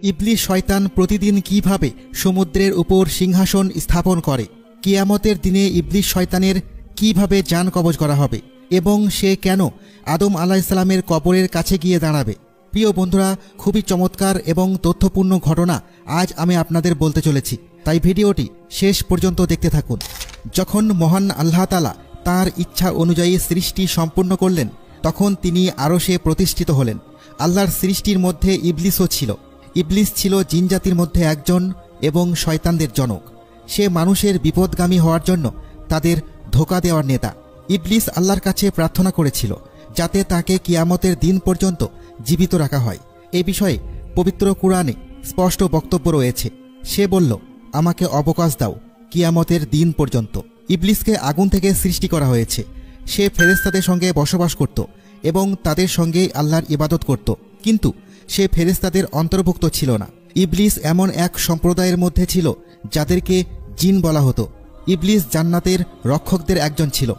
ইবলিস শয়তান প্রতিদিন কিভাবে সমুদ্রের উপর সিংহাসন স্থাপন করে, কিয়ামতের দিনে ইবলিস শয়তানের কিভাবে জান কবজ করা হবে এবং সে কেন আদম আলাইহিসসালামের কবরের কাছে গিয়ে দাঁড়াবে। প্রিয় বন্ধুরা, খুবই চমৎকার এবং তথ্যপূর্ণ ঘটনা আজ আমি আপনাদের বলতে চলেছি, তাই ভিডিওটি শেষ পর্যন্ত দেখতে থাকুন। যখন মহান আল্লাহ তাআলা তাঁর ইচ্ছা অনুযায়ী সৃষ্টি সম্পূর্ণ করলেন, তখন তিনি আরশে প্রতিষ্ঠিত হলেন। আল্লাহর সৃষ্টির মধ্যে ইবলিসও ছিল। ইবলিস ছিল জিনজাতির মধ্যে একজন এবং শয়তানদের জনক। সে মানুষের বিপদগামী হওয়ার জন্য তাদের ধোঁকা দেওয়ার নেতা। ইবলিস আল্লাহর কাছে প্রার্থনা করেছিল যাতে তাকে কিয়ামতের দিন পর্যন্ত জীবিত রাখা হয়। এ বিষয়ে পবিত্র কুরআনে স্পষ্ট বক্তব্য রয়েছে। সে বলল, আমাকে অবকাশ দাও কিয়ামতের দিন পর্যন্ত। ইবলিসকে আগুন থেকে সৃষ্টি করা হয়েছে। সে ফেরেশতাদের সঙ্গে বসবাস করত এবং তাদের সঙ্গে আল্লাহর ইবাদত করত, কিন্তু সে ফেরেশতাদের অন্তর্ভুক্ত ছিল না। ইবলিস এমন এক সম্প্রদায়ের মধ্যে ছিল যাদেরকে জিন বলা হতো। ইবলিস জান্নাতের রক্ষকদের একজন ছিল।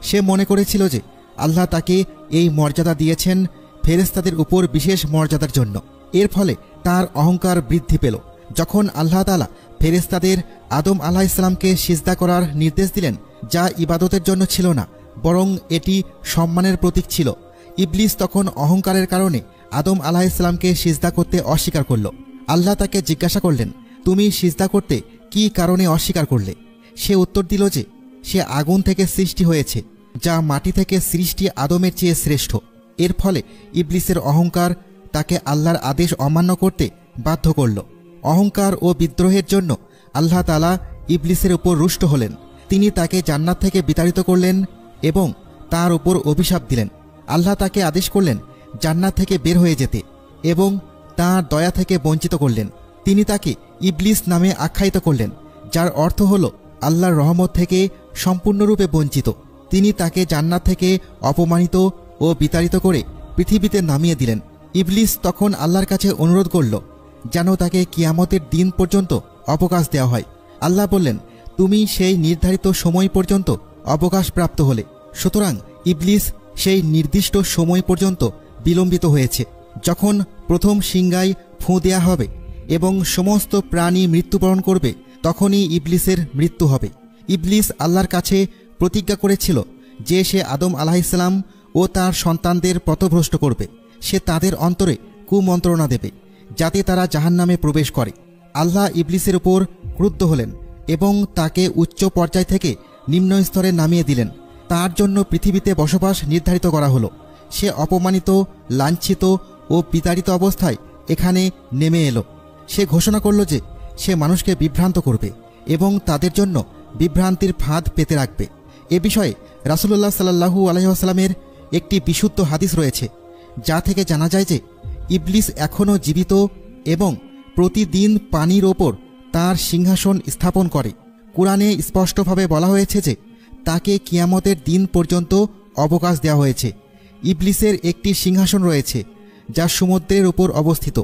সে মনে করেছিল যে আল্লাহ তাকে এই মর্যাদা দিয়েছেন ফেরেশতাদের উপর বিশেষ মর্যাদার জন্য। এর ফলে তার অহংকার বৃদ্ধি পেল। যখন আল্লাহ তাআলা ফেরেশতাদের আদম আলাইহিসসালামকে সিজদা করার নির্দেশ দিলেন, যা ইবাদতের জন্য ছিল না বরং এটি সম্মানের প্রতীক ছিল, ইবলিস তখন অহংকারের কারণে আদম আলাইহিসসালামকে সিজদা করতে অস্বীকার করল। আল্লাহ তাকে জিজ্ঞাসা করলেন, তুমি সিজদা করতে কি কারণে অস্বীকার করলে? সে উত্তর দিল যে সে আগুন থেকে সৃষ্টি হয়েছে, যা মাটি থেকে সৃষ্টি আদমের চেয়ে শ্রেষ্ঠ। এর ফলে ইবলিসের অহংকার তাকে আল্লাহর আদেশ অমান্য করতে বাধ্য করল। অহংকার ও বিদ্রোহের জন্য আল্লাহ তাআলা ইবলিসের উপর রুষ্ট হলেন। তিনি তাকে জান্নাত থেকে বিতাড়িত করলেন এবং তার উপর অভিশাপ দিলেন। আল্লাহ তাকে আদেশ করলেন জান্নাত থেকে বের হয়ে যেতে এবং তাঁর দয়া থেকে বঞ্চিত করলেন। তিনি তাকে ইবলিস নামে আখ্যায়িত করলেন, যার অর্থ হল আল্লাহর রহমত থেকে সম্পূর্ণরূপে বঞ্চিত। তিনি তাকে জান্নাত থেকে অপমানিত ও বিতাড়িত করে পৃথিবীতে নামিয়ে দিলেন। ইবলিস তখন আল্লাহর কাছে অনুরোধ করল যেন তাকে কিয়ামতের দিন পর্যন্ত অবকাশ দেওয়া হয়। আল্লাহ বললেন, তুমি সেই নির্ধারিত সময় পর্যন্ত অবকাশ প্রাপ্ত হলে। সুতরাং ইবলিস সেই নির্দিষ্ট সময় পর্যন্ত বিলম্বিত হয়েছে। যখন প্রথম সিংগায় ফুঁ দেয়া হবে এবং সমস্ত প্রাণী মৃত্যুবরণ করবে, তখনই ইবলিসের মৃত্যু হবে। ইবলিস আল্লাহর কাছে প্রতিজ্ঞা করেছিল যে সে আদম আলাইহিসসালাম ও তার সন্তানদের পথভ্রষ্ট করবে। সে তাদের অন্তরে কুমন্ত্রণা দেবে যাতে তারা জাহান্নামে প্রবেশ করে। আল্লাহ ইবলিসের উপর ক্রুদ্ধ হলেন এবং তাকে উচ্চ পর্যায় থেকে নিম্ন স্তরে নামিয়ে দিলেন। তার জন্য পৃথিবীতে বসবাস নির্ধারিত করা হলো। সে অপমানিত, লাঞ্ছিত ও বিতাড়িত অবস্থায় এখানে নেমে এলো। সে ঘোষণা করল যে সে মানুষকে বিভ্রান্ত করবে এবং তাদের জন্য বিভ্রান্তির ফাঁদ পেতে রাখবে। এ বিষয়ে রাসূলুল্লাহ সাল্লাল্লাহু আলাইহি ওয়াসাল্লামের একটি বিশুদ্ধ হাদিস রয়েছে, যা থেকে জানা যায় যে ইবলিস এখনও জীবিত এবং প্রতিদিন পানির ওপর তার সিংহাসন স্থাপন করে। কুরআনে স্পষ্টভাবে বলা হয়েছে যে তাকে কিয়ামতের দিন পর্যন্ত অবকাশ দেওয়া হয়েছে। ইবলিসের একটি সিংহাসন রয়েছে যা সমুদ্রের উপর অবস্থিত।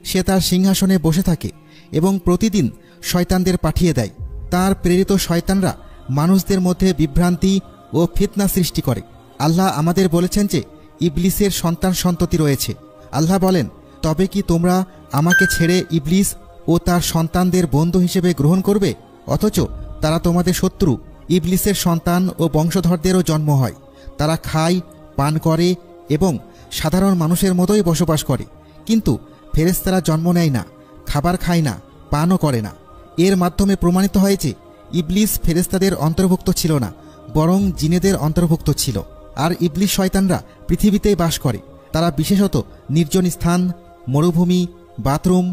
সে তার সিংহাসনে বসে থাকে এবং প্রতিদিন শয়তানদের পাঠিয়ে দেয়। তার প্রেরিত শয়তানরা মানুষদের মধ্যে বিভ্রান্তি ও ফিতনা সৃষ্টি করে। আল্লাহ আমাদের বলেছেন যে ইবলিসের সন্তান সন্ততি রয়েছে। আল্লাহ বলেন, তবে কি তোমরা আমাকে ছেড়ে ইবলিস ও তার সন্তানদের বন্ধু হিসেবে গ্রহণ করবে? অথচ তারা তোমাদের শত্রু। ইবলিসের সন্তান ও বংশধরদেরও জন্ম হয়। তারা খায়, পান করে এবং সাধারণ মানুষের মতোই বসবাস করে, কিন্তু ফেরেশতারা জন্ম নেয় না, খাবার খায় না, পানও করে না। এর মাধ্যমে প্রমাণিত হয় যে ইবলিস ফেরেশতাদের অন্তর্ভুক্ত ছিল না, বরং জিনেদের অন্তর্ভুক্ত ছিল। আর ইবলিস শয়তানরা পৃথিবীতেই বাস করে। তারা বিশেষত নির্জন স্থান, মরুভূমি, বাথরুম,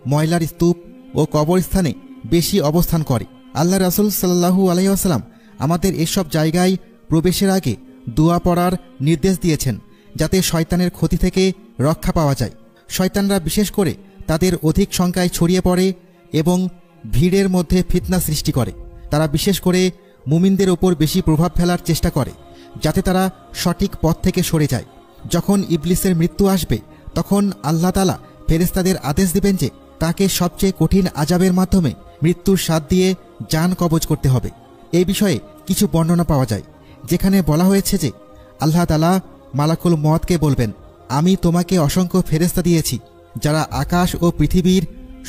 ময়লার স্তূপ ও কবরস্থানে বেশি অবস্থান করে। আল্লাহ রাসূল সাল্লাল্লাহু আলাইহি ওয়াসাল্লাম আমাদের এসব জায়গায় প্রবেশের আগে দোয়া পড়ার নির্দেশ দিয়েছেন, যাতে শয়তানের ক্ষতি থেকে রক্ষা পাওয়া যায়। শয়তানরা বিশেষ করে তাদের অধিক সংখ্যায় ছড়িয়ে পড়ে এবং ভিড়ের মধ্যে ফিতনা সৃষ্টি করে। তারা বিশেষ করে মুমিনদের ওপর বেশি প্রভাব ফেলার চেষ্টা করে, যাতে তারা সঠিক পথ থেকে সরে যায়। যখন ইবলিসের মৃত্যু আসবে, তখন আল্লাহ তাআলা ফেরেশতাদের আদেশ দিবেন যে তাকে সবচেয়ে কঠিন আযাবের মাধ্যমে মৃত্যুর স্বাদ দিয়ে জান কবজ করতে হবে। এই বিষয়ে কিছু বর্ণনা পাওয়া যায়, যেখানে বলা হয়েছে যে আল্লাহ তাআলা মালাকুল মওতকে বলবেন, আমি তোমাকে অসংখ্য ফেরেশতা দিয়েছি যারা আকাশ ও পৃথিবীর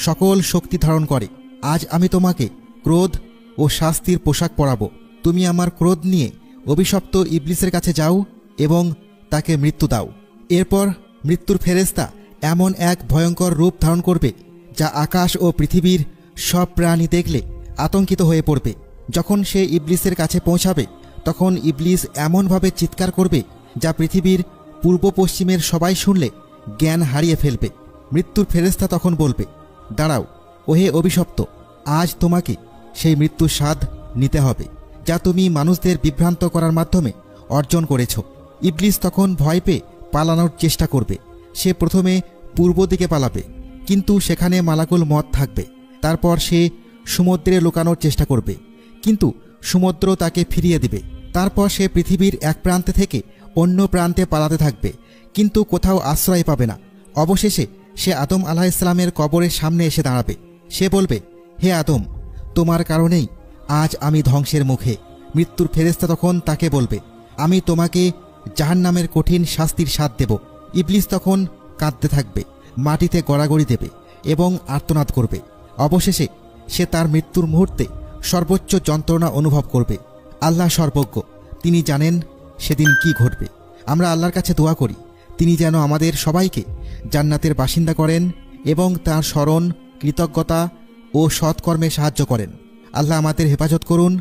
সকল শক্তি ধারণ করে। আজ আমি তোমাকে ক্রোধ ও শাস্তির পোশাক পরাবো। তুমি আমার ক্রোধ নিয়ে অভিশপ্ত ইবলিসের কাছে যাও এবং তাকে মৃত্যু দাও। এরপর মৃত্যুর ফেরেশতা এমন এক ভয়ঙ্কর রূপ ধারণ করবে যা আকাশ ও পৃথিবীর সব প্রাণী দেখলে আতঙ্কিত হয়ে পড়বে। যখন সে ইবলিসের কাছে পৌঁছাবে তখন ইবলিস এমনভাবে চিৎকার করবে যা পৃথিবীর পূর্ব পশ্চিমের সবাই শুনলে জ্ঞান হারিয়ে ফেলবে। মৃত্যুর ফেরেশতা তখন বলবে, দাঁড়াও ওহে অভিশপ্ত, আজ তোমাকে সেই মৃত্যুর স্বাদ নিতে হবে যা তুমি মানুষদের বিভ্রান্ত করার মাধ্যমে অর্জন করেছ। ইবলিস তখন ভয় পেয়ে পালানোর চেষ্টা করবে। সে প্রথমে পূর্ব দিকে পালাবে, কিন্তু সেখানে মালাকুল মত থাকবে। তারপর সে সমুদ্রে লুকানোর চেষ্টা করবে, কিন্তু সমুদ্র তাকে ফিরিয়ে দিবে। তারপর সে পৃথিবীর এক প্রান্তে থেকে অন্য প্রান্তে পালাতে থাকবে, কিন্তু কোথাও আশ্রয় পাবে না। অবশেষে সে আদম আলাইহিসসালামের কবরের সামনে এসে দাঁড়াবে। সে বলবে, হে আদম, তোমার কারণেই আজ আমি ধ্বংসের মুখে। মৃত্যুর ফেরেশতা তখন তাকে বলবে, আমি তোমাকে জাহান্নামের কঠিন শাস্তির স্বাদ দেব। ইবলিস তখন কাঁদতে থাকবে, মাটিতে গড়াগড়ি দেবে এবং আর্তনাদ করবে। অবশেষে সে তার মৃত্যুর মুহূর্তে সর্বোচ্চ যন্ত্রণা অনুভব করবে। আল্লাহ সর্বজ্ঞ, তিনি জানেন সেদিন কি ঘটবে। আমরা আল্লাহর কাছে দোয়া করি তিনি যেন আমাদের সবাইকে জান্নাতের বাসিন্দা করেন এবং তার স্মরণ, কৃতজ্ঞতা ও সৎকর্মে সাহায্য করেন। আল্লাহ আমাদের হেফাজত করুন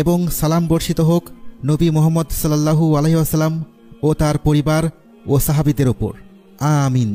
এবং সালাম বর্ষিত হোক নবী মুহাম্মদ সাল্লাল্লাহু আলাইহি ওয়াসাল্লাম ও তার পরিবার ও সাহাবীদের ওপর। আমিন।